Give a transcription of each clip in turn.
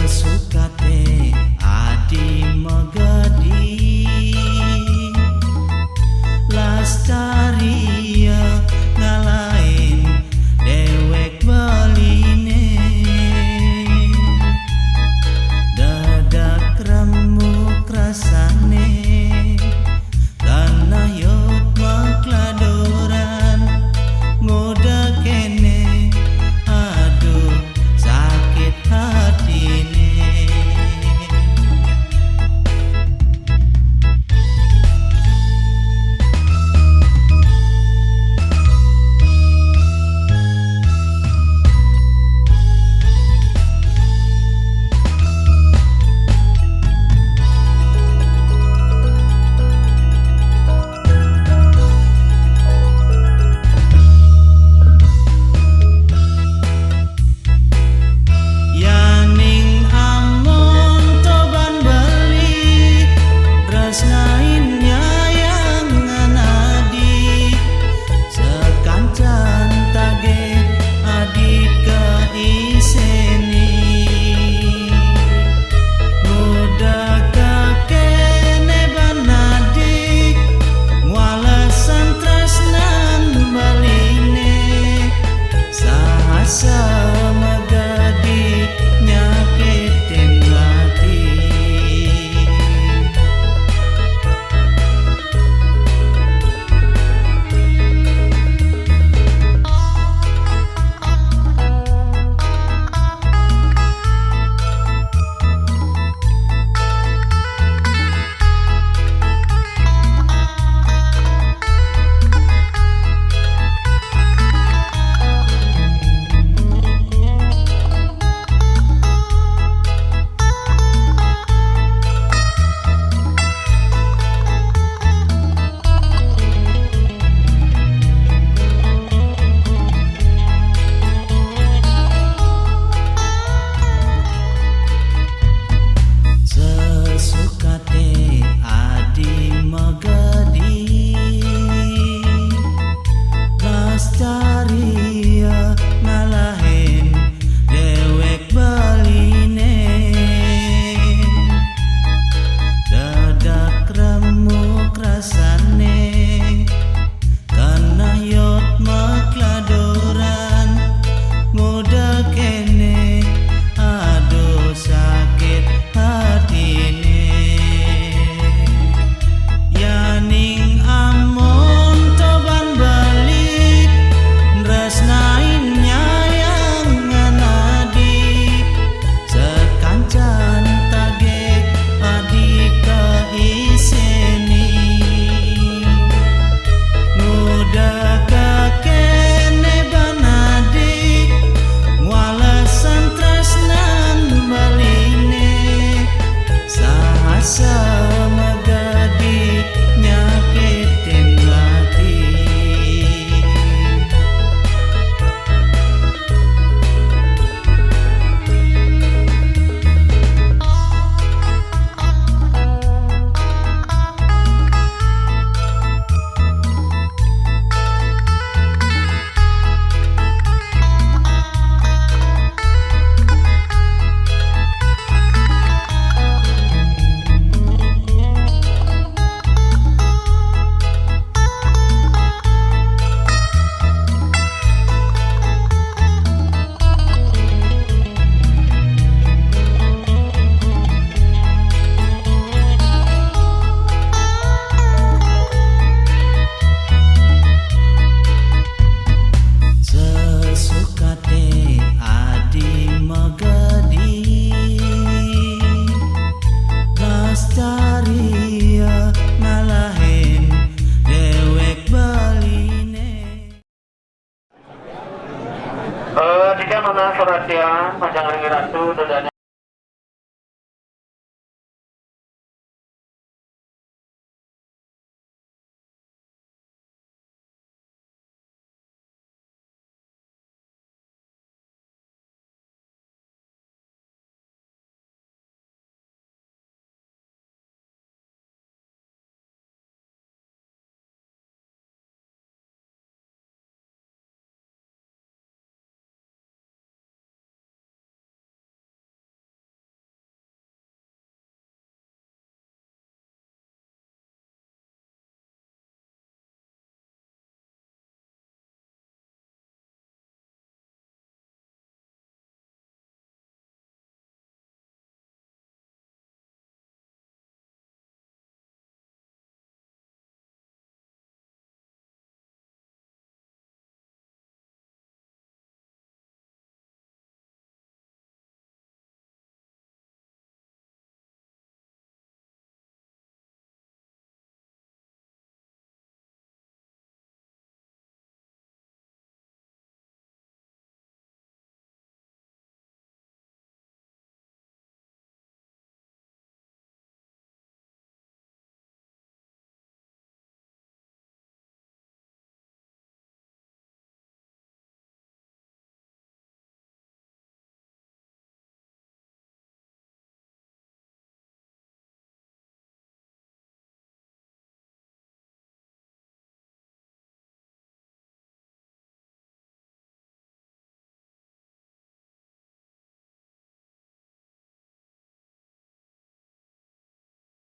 sukate adi magadi lastaria ngalain dewek baline dadak remuk rasane karena yok makladoran ngoda kene aduh sakit hatine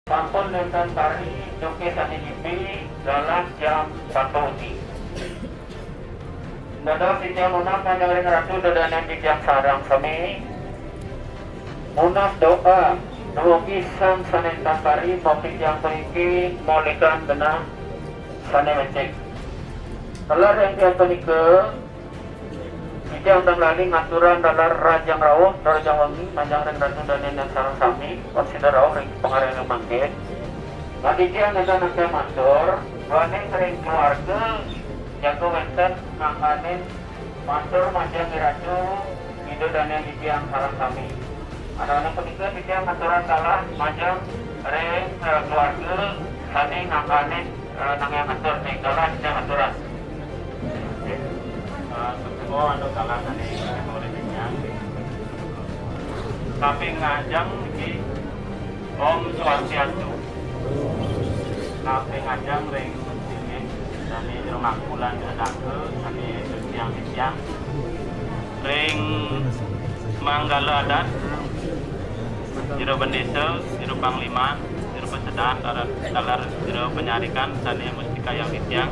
sampun nenten tari joki saninipi dalam jam 1 uti. Dadah sitiang lunak manjaring ratu dadanan di jam sarang sami. Munas doa nugisan sanentan tari mopi yang periki molikan benang sane mencek. Telar yang diantonike Ijang dan lali ngaturan dalar rajang rawuh darajang wangi manjang reng ratu danen dan sarang sami konsider rawuh reng pengareng manggit. Ngadijang nega nangke matur wane reng keluarga jago wenten ngangkanin matur manjang ratu ido danen ijang sarang sami. Anak-anak penikah ijang ngaturan dalar manjang reng keluarga sani ngangkanin nangya ngatur reng dalar ijang ngaturan. Oh, anu kalah tadi muridnya. Tapi ngajang di Om Swastiastu. Tapi ngajang ring ini dari rumah bulan ke kami siang ring Manggala adat jero bendesa jero panglima jero pesedan dalar jero penyarikan sani mustika yang ditiang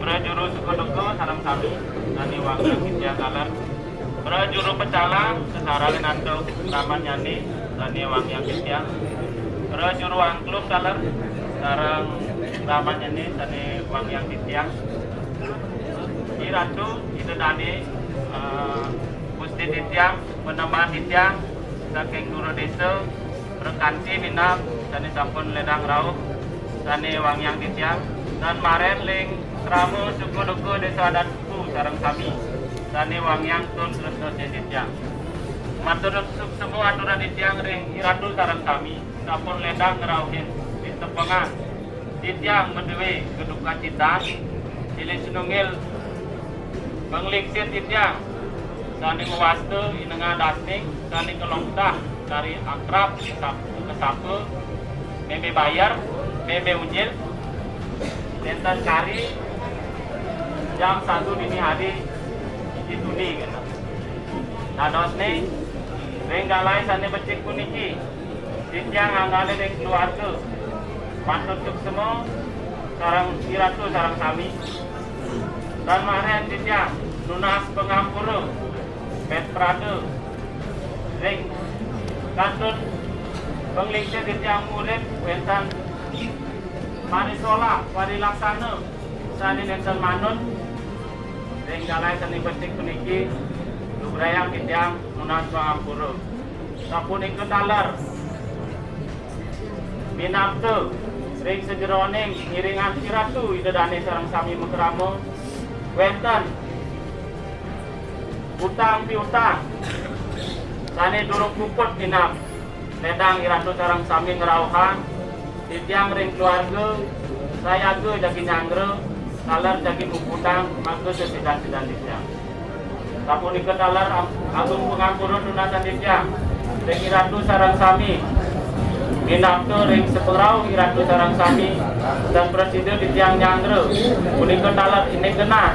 berjuru suku-duku salam kami nani wakil kitya kalar berjuru pecalang sesaralin anto taman nyani nani wang yang kitya berjuru angklub kalar sarang taman nyani nani wang yang kitya di ratu itu tadi Gusti Tityang peneman Tityang saking guru desa berkanti minap nani sampun ledang rauh nani wang yang Tityang dan maren ling Ramu suku-duku desa adatku sarang kami Dani Wangyang Tun Resno Tityang matur semua aturan Tityang ring iratu sarang kami sampun ledang ngerauhin di tepengan Tityang mendewe keduka cita silih senungil mengliksir Tityang Dani mewastu inenga dasning Dani kelongtah dari akrab kesapu meme bayar meme unyil Nenten kari jam 1 dini hari dituni gitu. Dados nih renggalai sane becik puniki Tityang anggale ring keluarga pantutuk semua sarang iratu sarang kami dan maren Tityang lunas pengampura pet prade ring kantun penglingsir Tityang murid wentan Manisola, wari laksana, sani nenten manun, ring galai seni betik puniki, lubrayang Tityang munas pangampura. Sapun ikut dalar, minapte, ring sejeroning ngiringan siratu idedane sarang sami mekramo, wenten, utang piutang, sani durung puput minap, ledang iratu sarang sami ngerauhan. Tityang ring keluarga saya ke jagi nyangre dalar jagi puputang maka sesidang-sidang Tityang sapun ikut dalar agung pengampura dunatan Tityang ring iratu sarang sami minapto ring seperau iratu sarang sami dan presiden Tityang nyangre pun ikut dalar ini kena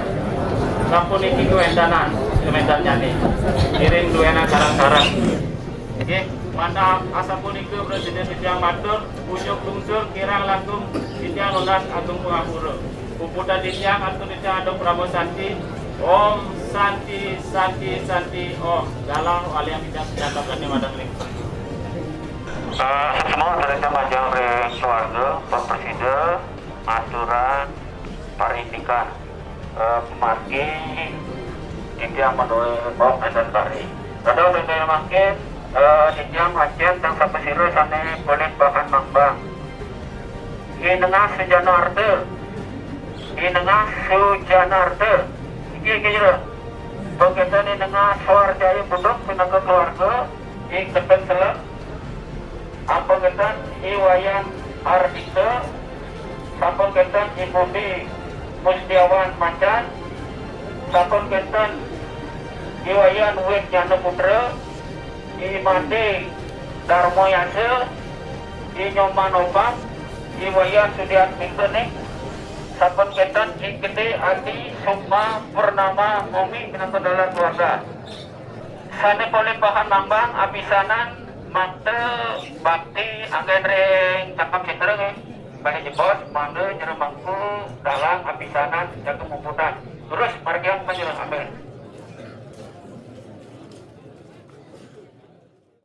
sapun iki kewendanan nyani iring duena sarang-sarang oke. Manda asa punika presiden Tityang matur ujuk lungsur kirang langkung Tityang lunas agung pengampura puputan Tityang atau Tityang aduk Pramu Santi Om Santi Santi Santi Om galang waliang Tityang senjata berani madang ring semua ternyata majang ring keluarga Pak Presiden aturan parindikan margi Tityang menolak Om dan Tari ada udah makin Tityang Aceh tang sapesiro sane boleh bahan mangbang. Inengah Sujanarte. Inengah Sujanarte. Iki jero. Pagkatan inengah Suwarjaya Budok pinaka keluarga ing teken selek. Apagatan Iwayan Ardika. Sapagatan Ibudi Mustiawan Macan. Sapagatan Iwayan Wek Jana Putra. Imade Darmo Yase Inyoman Obat Iwayan Sudiat Mingkenik Saben Ketan Ikede Adi Sukma Purnama Momi Pinaka dalam keluarga Sane boleh bahan mambang abisanan mate bakti anggen ring cakap sentereng bagi jebos mande nyerang bangku dalam apisanan jaga mumputan terus margian menjelang amin